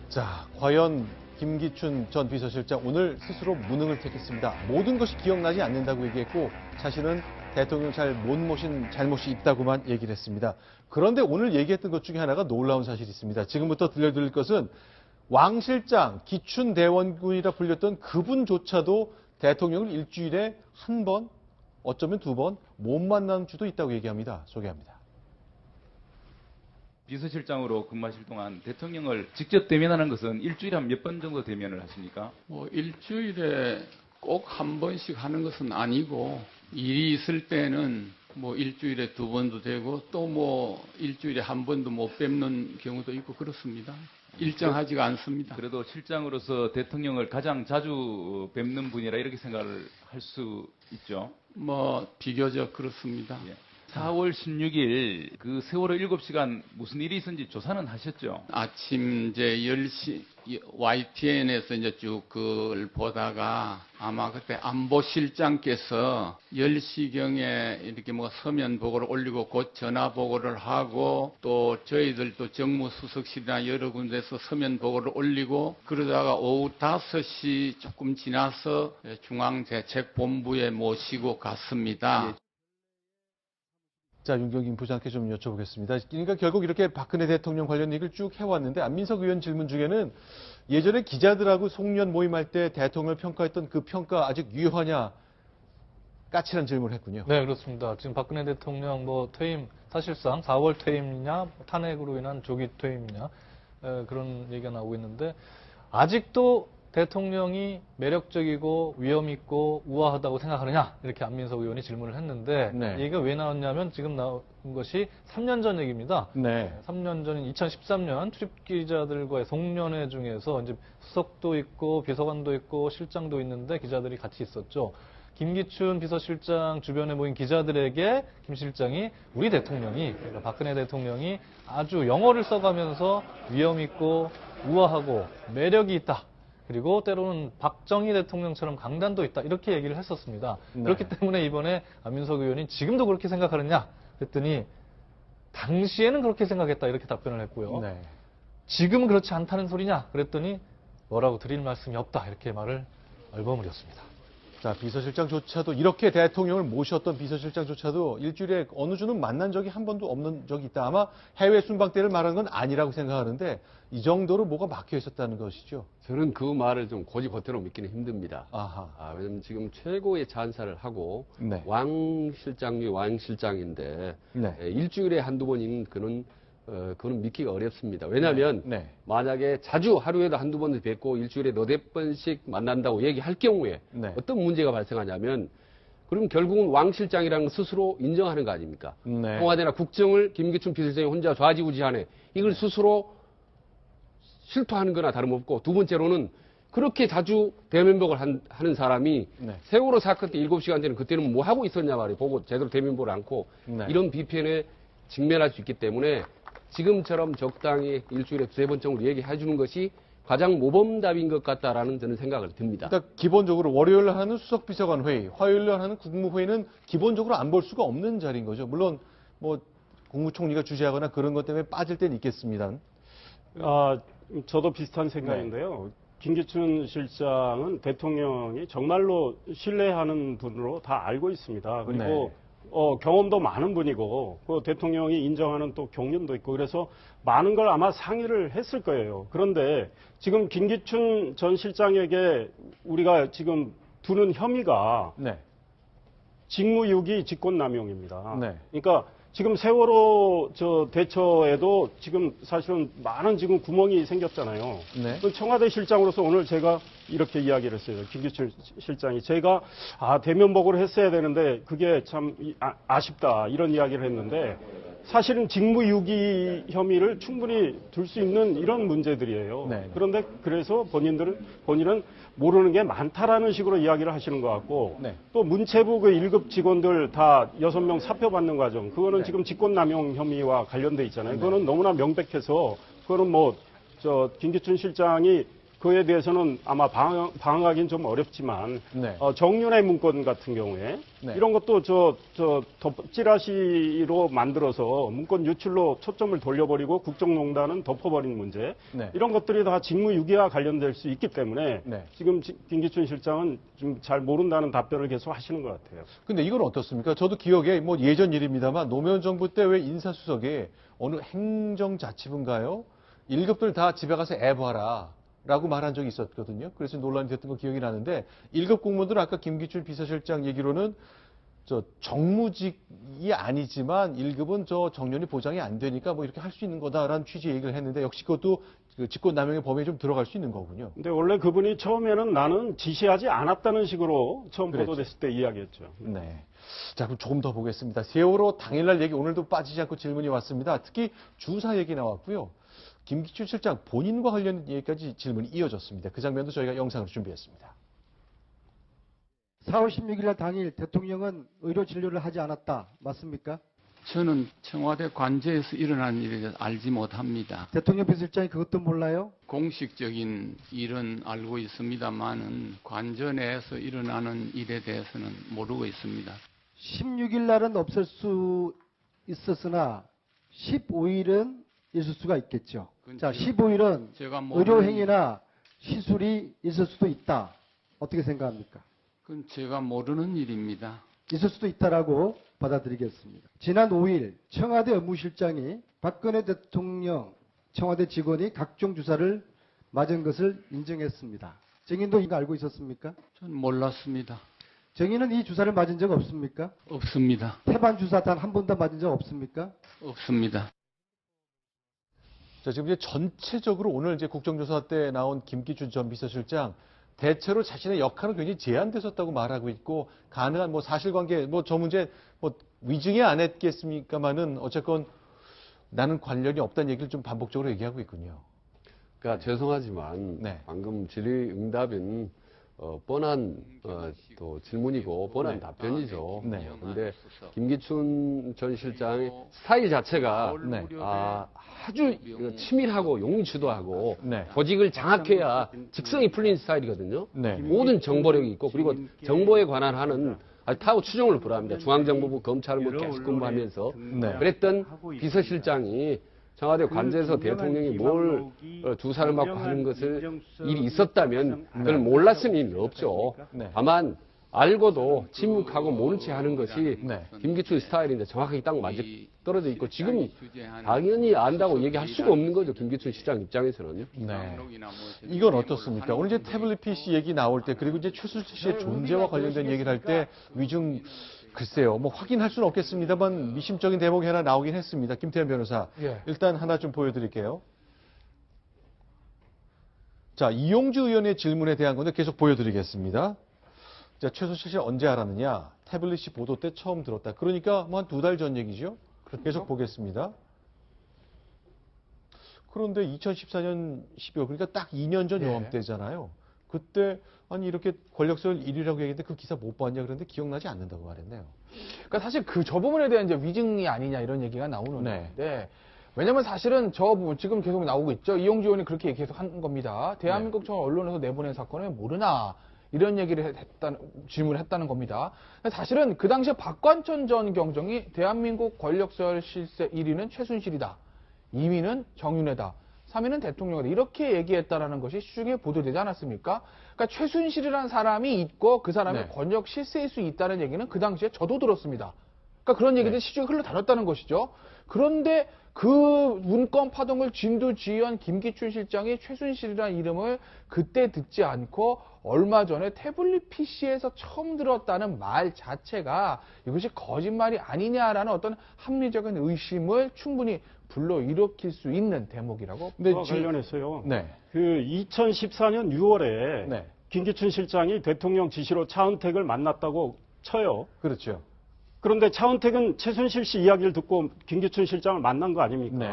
자, 과연 김기춘 전 비서실장 오늘 스스로 무능을 택했습니다. 모든 것이 기억나지 않는다고 얘기했고 자신은 대통령 잘 못 모신 잘못이 있다고만 얘기를 했습니다. 그런데 오늘 얘기했던 것 중에 하나가 놀라운 사실이 있습니다. 지금부터 들려드릴 것은 왕 실장, 기춘 대원군이라 불렸던 그분조차도 대통령을 일주일에 한 번, 어쩌면 두 번 못 만난 주도 있다고 얘기합니다. 소개합니다. 비서실장으로 근무하실 동안 대통령을 직접 대면하는 것은 일주일에 한 몇 번 정도 대면을 하십니까? 일주일에 꼭 한 번씩 하는 것은 아니고 일이 있을 때는 일주일에 두 번도 되고 또 일주일에 한 번도 못 뵙는 경우도 있고 그렇습니다. 일정하지가 않습니다. 그래도 실장으로서 대통령을 가장 자주 뵙는 분이라 이렇게 생각을 할 수 있죠. 비교적 그렇습니다. 예. 4월 16일 그 세월호 7시간 무슨 일이 있었는지 조사는 하셨죠? 아침 이제 10시 YTN에서 이제 쭉 그걸 보다가 아마 그때 안보실장께서 10시경에 이렇게 서면 보고를 올리고 곧 전화 보고를 하고 또 저희들도 정무수석실이나 여러 군데서 서면 보고를 올리고 그러다가 오후 5시 조금 지나서 중앙대책본부에 모시고 갔습니다. 예. 자, 윤경인 부장께 좀 여쭤보겠습니다. 그러니까 결국 이렇게 박근혜 대통령 관련 얘기를 쭉 해왔는데 안민석 의원 질문 중에는 예전에 기자들하고 송년 모임할 때 대통령을 평가했던 그 평가 아직 유효하냐 까칠한 질문을 했군요. 네, 그렇습니다. 지금 박근혜 대통령 퇴임 사실상 4월 퇴임이냐 탄핵으로 인한 조기 퇴임이냐 그런 얘기가 나오고 있는데 아직도 대통령이 매력적이고 위엄있고 우아하다고 생각하느냐 이렇게 안민석 의원이 질문을 했는데 네. 얘기가 왜 나왔냐면 지금 나온 것이 3년 전 얘기입니다. 네. 3년 전인 2013년 출입 기자들과의 송년회 중에서 이제 수석도 있고 비서관도 있고 실장도 있는데 기자들이 같이 있었죠. 김기춘 비서실장 주변에 모인 기자들에게 김 실장이 우리 대통령이 그러니까 박근혜 대통령이 아주 영어를 써가면서 위엄있고 우아하고 매력이 있다. 그리고 때로는 박정희 대통령처럼 강단도 있다. 이렇게 얘기를 했었습니다. 네. 그렇기 때문에 이번에 안민석 의원이 지금도 그렇게 생각하느냐 그랬더니 당시에는 그렇게 생각했다. 이렇게 답변을 했고요. 네. 지금은 그렇지 않다는 소리냐 그랬더니 뭐라고 드릴 말씀이 없다. 이렇게 말을 얼버무렸습니다. 자, 비서실장조차도 이렇게 대통령을 모셨던 비서실장조차도 일주일에 어느 주는 만난 적이 한 번도 없는 적이 있다. 아마 해외 순방 때를 말하는 건 아니라고 생각하는데 이 정도로 뭐가 막혀 있었다는 것이죠. 저는 그 말을 좀 고지고대로 믿기는 힘듭니다. 아하. 왜냐면 지금 최고의 찬사를 하고 네. 왕 실장이 왕 실장인데 네. 일주일에 한두 번인 그거는 믿기가 어렵습니다. 왜냐하면 네. 만약에 자주 하루에도 한두 번 뵙고 일주일에 너댓 번씩 만난다고 얘기할 경우에 네. 어떤 문제가 발생하냐면 그럼 결국은 왕 실장이라는 걸 스스로 인정하는 거 아닙니까? 네. 청와대나 국정을 김기춘 비서실장이 혼자 좌지우지하네. 이걸 스스로 실토하는 거나 다름없고 두 번째로는 그렇게 자주 대면복을 하는 사람이 네. 세월호 사건 때 7시간 전에 그때는 뭐 하고 있었냐 말이에요. 보고 제대로 대면복을 않고 네. 이런 비판에 직면할 수 있기 때문에 지금처럼 적당히 일주일에 두세 번 정도 얘기해 주는 것이 가장 모범답인 것 같다라는 저는 생각을 듭니다. 일단 기본적으로 월요일 하는 수석비서관 회의, 화요일 하는 국무회의는 기본적으로 안 볼 수가 없는 자리인 거죠. 물론 국무총리가 주재하거나 그런 것 때문에 빠질 때는 있겠습니다. 저도 비슷한 생각인데요. 김기춘 실장은 대통령이 정말로 신뢰하는 분으로 다 알고 있습니다. 그리고 경험도 많은 분이고 그 대통령이 인정하는 또 경륜도 있고 그래서 많은 걸 아마 상의를 했을 거예요. 그런데 지금 김기춘 전 실장에게 우리가 지금 두는 혐의가 네. 직무유기 직권남용입니다. 네. 그러니까 지금 세월호 대처에도 지금 사실은 많은 지금 구멍이 생겼잖아요. 네. 청와대 실장으로서 오늘 제가 이렇게 이야기를 했어요. 김기춘 실장이 제가 대면 보고를 했어야 되는데 그게 참 아쉽다 이런 이야기를 했는데 사실은 직무유기 혐의를 충분히 둘 수 있는 이런 문제들이에요. 네. 그런데 그래서 본인은 모르는 게 많다라는 식으로 이야기를 하시는 것 같고 네. 또 문체부 그 1급 직원들 다 6명 사표받는 과정 그거는 지금 직권남용 혐의와 관련돼 있잖아요. 그거는 너무나 명백해서 그거는 김기춘 실장이 그에 대해서는 아마 방어하기는 좀 어렵지만 네. 정윤회 문건 같은 경우에 네. 이런 것도 찌라시로 만들어서 문건 유출로 초점을 돌려버리고 국정농단은 덮어버린 문제 네. 이런 것들이 다 직무유기와 관련될 수 있기 때문에 네. 지금 김기춘 실장은 좀 잘 모른다는 답변을 계속 하시는 것 같아요. 근데 이건 어떻습니까? 저도 기억에 뭐 예전 일입니다만 노무현 정부 때 왜 인사수석에 어느 행정자치부인가요? 1급들 다 집에 가서 애 봐라. 라고 말한 적이 있었거든요. 그래서 논란이 됐던 거 기억이 나는데 1급 공무원들은 아까 김기춘 비서실장 얘기로는 정무직이 아니지만 1급은 정년이 보장이 안 되니까 뭐 이렇게 할 수 있는 거다라는 취지의 얘기를 했는데 역시 그것도 그 직권남용의 범위에 좀 들어갈 수 있는 거군요. 근데 원래 그분이 처음에는 나는 지시하지 않았다는 식으로 처음 그랬죠. 보도됐을 때 이야기했죠. 네. 자, 그럼 조금 더 보겠습니다. 세월호 당일날 얘기 오늘도 빠지지 않고 질문이 왔습니다. 특히 주사 얘기 나왔고요. 김기춘 실장 본인과 관련 얘기까지 질문이 이어졌습니다. 그 장면도 저희가 영상으로 준비했습니다. 4월 16일 날 당일 대통령은 의료 진료를 하지 않았다. 맞습니까? 저는 청와대 관저에서 일어난 일에 대해서 알지 못합니다. 대통령 비서실장이 그것도 몰라요? 공식적인 일은 알고 있습니다만은 관저 내에서 일어나는 일에 대해서는 모르고 있습니다. 16일 날은 없을 수 있었으나 15일은 있을 수가 있겠죠. 자, 15일은 제가 의료행위나 시술이 있을 수도 있다. 어떻게 생각합니까? 그건 제가 모르는 일입니다. 있을 수도 있다라고 받아들이겠습니다. 지난 5일 청와대 업무실장이 박근혜 대통령 청와대 직원이 각종 주사를 맞은 것을 인정했습니다. 증인도 이거 알고 있었습니까? 전 몰랐습니다. 증인은 이 주사를 맞은 적 없습니까? 없습니다. 태반 주사 단 한 번도 맞은 적 없습니까? 없습니다. 자, 지금 이제 전체적으로 오늘 이제 국정조사 때 나온 김기춘 전 비서실장 대체로 자신의 역할은 굉장히 제한됐었다고 말하고 있고 가능한 뭐 사실관계 뭐 저 문제 뭐 위증이 안 했겠습니까만은 어쨌건 나는 관련이 없다는 얘기를 좀 반복적으로 얘기하고 있군요. 그러니까 죄송하지만 네. 방금 질의응답은 뻔한 또 질문이고 뻔한 네. 답변이죠. 네. 그런데 김기춘 전 실장의 스타일 자체가 네. 아주 치밀하고 용주도하고 네. 조직을 장악해야 직성이 풀린 스타일이거든요. 네. 모든 정보력이 있고 그리고 정보에 관한 하는 아주 타고 추종을 불허합니다. 중앙정보부 검찰을 뭐 계속 근무하면서 네. 그랬던 비서실장이 청와대 관저에서 대통령이 뭘 주사를 맞고 하는 것을 일이 있었다면 그걸 몰랐을 리는 없죠. 네. 다만 알고도 침묵하고 모른 채 하는 것이 네. 김기춘 스타일인데 정확하게 딱 맞아 떨어져 있고 지금 당연히 안다고 얘기할 수가 없는 거죠. 김기춘 시장 입장에서는요. 네. 이건 어떻습니까? 오늘 이제 태블릿 PC 얘기 나올 때 그리고 이제 최순실 씨의 존재와 관련된 얘기를 할 때 위중 글쎄요, 뭐 확인할 수는 없겠습니다만 미심적인 대목이 하나 나오긴 했습니다. 김태현 변호사. 예. 일단 하나 좀 보여드릴게요. 자, 이용주 의원의 질문에 대한 건데 계속 보여드리겠습니다. 자, 최순실 씨 언제 알았느냐? 태블릿이 보도 때 처음 들었다. 그러니까 뭐 한 2달 전 얘기죠? 계속 보겠습니다. 그런데 2014년 12월, 그러니까 딱 2년 전 예. 요맘때잖아요. 그때 아니 이렇게 권력설 1위라고 얘기했는데 그 기사 못 봤냐 그랬는데 기억나지 않는다고 말했네요. 그러니까 사실 저 부분에 대한 이제 위증이 아니냐 이런 얘기가 나오는 네. 건데 왜냐면 사실은 저 부분 지금 계속 나오고 있죠. 이용주 의원이 그렇게 계속 한 겁니다. 대한민국 청 언론에서 내보낸 사건을 모르나 이런 얘기를 질문을 했다는 겁니다. 사실은 그 당시에 박관천 전 경정이 대한민국 권력설 실세 1위는 최순실이다. 2위는 정윤회다. 3위는 대통령이다. 이렇게 얘기했다라는 것이 시중에 보도되지 않았습니까? 그러니까 최순실이라는 사람이 있고 그 사람이 네. 권력 실세일 수 있다는 얘기는 그 당시에 저도 들었습니다. 그러니까 그런 얘기들이 시중에 흘러다녔다는 것이죠. 그런데 그 문건 파동을 진두지휘한 김기춘 실장이 최순실이라는 이름을 그때 듣지 않고 얼마 전에 태블릿 PC에서 처음 들었다는 말 자체가 이것이 거짓말이 아니냐라는 어떤 합리적인 의심을 충분히 불러일으킬 수 있는 대목이라고. 근데 그와 관련해서요. 네. 그 2014년 6월에 네. 김기춘 실장이 대통령 지시로 차은택을 만났다고 쳐요. 그렇죠. 그런데 차은택은 최순실 씨 이야기를 듣고 김기춘 실장을 만난 거 아닙니까? 네.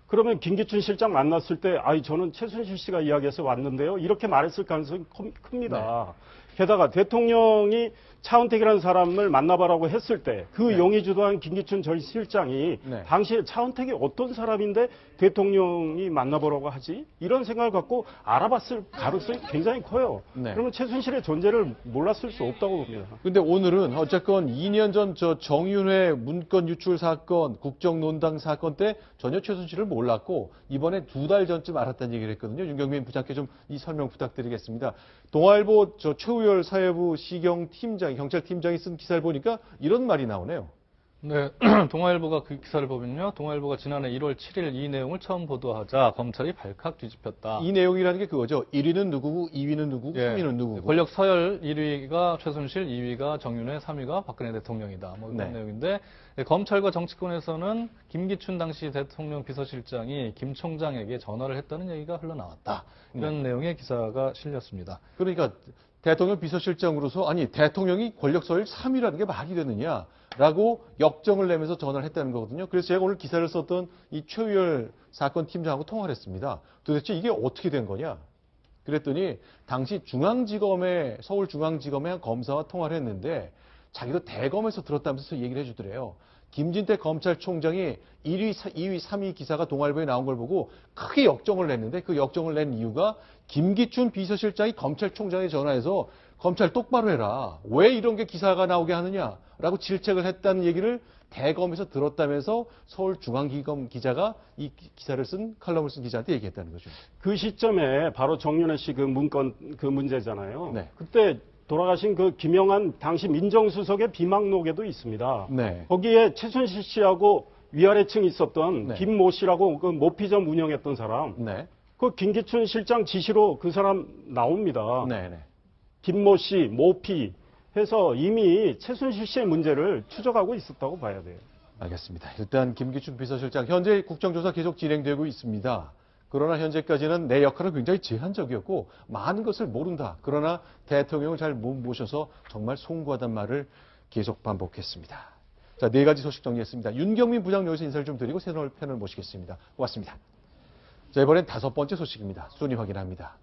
그러면 김기춘 실장 만났을 때, 저는 최순실 씨가 이야기해서 왔는데요. 이렇게 말했을 가능성이 큽니다. 네. 게다가 대통령이 차은택이라는 사람을 만나봐라고 했을 때 그 네. 용의 주도한 김기춘 전 실장이 네. 당시에 차은택이 어떤 사람인데 대통령이 만나보라고 하지? 이런 생각을 갖고 알아봤을 가능성이 굉장히 커요. 네. 그러면 최순실의 존재를 몰랐을 수 없다고 봅니다. 근데 오늘은 어쨌건 2년 전 저 정윤회 문건 유출 사건, 국정논당 사건 때 전혀 최순실을 몰랐고 이번에 2달 전쯤 알았다는 얘기를 했거든요. 윤경민 부장께 좀 이 설명 부탁드리겠습니다. 동아일보 저 최우열 사회부 시경 팀장, 경찰 팀장이 쓴 기사를 보니까 이런 말이 나오네요. 네, 동아일보가 그 기사를 보면요. 동아일보가 지난해 1월 7일 이 내용을 처음 보도하자 검찰이 발칵 뒤집혔다. 이 내용이라는 게 그거죠. 1위는 누구고, 2위는 누구고, 예, 3위는 누구고. 권력 서열 1위가 최순실, 2위가 정윤회, 3위가 박근혜 대통령이다. 뭐 그런 네. 내용인데 검찰과 정치권에서는 김기춘 당시 대통령 비서실장이 김 총장에게 전화를 했다는 얘기가 흘러나왔다. 이런 내용의 기사가 실렸습니다. 그러니까 대통령 비서실장으로서 아니 대통령이 권력 서열 3위라는 게 말이 되느냐라고 역정을 내면서 전화를 했다는 거거든요. 그래서 제가 오늘 기사를 썼던 이 최우열 사건 팀장하고 통화를 했습니다. 도대체 이게 어떻게 된 거냐? 그랬더니 당시 중앙지검의 서울중앙지검의 한 검사와 통화를 했는데 자기도 대검에서 들었다면서 얘기를 해주더래요. 김진태 검찰총장이 1위, 2위, 3위 기사가 동아일보에 나온 걸 보고 크게 역정을 냈는데 그 역정을 낸 이유가 김기춘 비서실장이 검찰총장에 전화해서 검찰 똑바로 해라. 왜 이런 게 기사가 나오게 하느냐라고 질책을 했다는 얘기를 대검에서 들었다면서 서울중앙지검 기자가 이 기사를 쓴 칼럼을 쓴 기자한테 얘기했다는 거죠. 그 시점에 바로 정윤회 씨 그 문건 그 문제잖아요. 네. 그때 돌아가신 그 김영한 당시 민정수석의 비망록에도 있습니다. 네. 거기에 최순실 씨하고 위아래층이 있었던 네. 김모 씨라고 그 모피점 운영했던 사람, 네. 그 김기춘 실장 지시로 그 사람 나옵니다. 네. 네. 김모 씨, 모피 해서 이미 최순실 씨의 문제를 추적하고 있었다고 봐야 돼요. 알겠습니다. 일단 김기춘 비서실장 현재 국정조사 계속 진행되고 있습니다. 그러나 현재까지는 내 역할은 굉장히 제한적이었고 많은 것을 모른다. 그러나 대통령을 잘 못 모셔서 정말 송구하단 말을 계속 반복했습니다. 자, 4가지 소식 정리했습니다. 윤경민 부장 여기서 인사를 좀 드리고 새로운 패널 모시겠습니다. 고맙습니다. 자, 이번엔 5번째 소식입니다. 순위 확인합니다.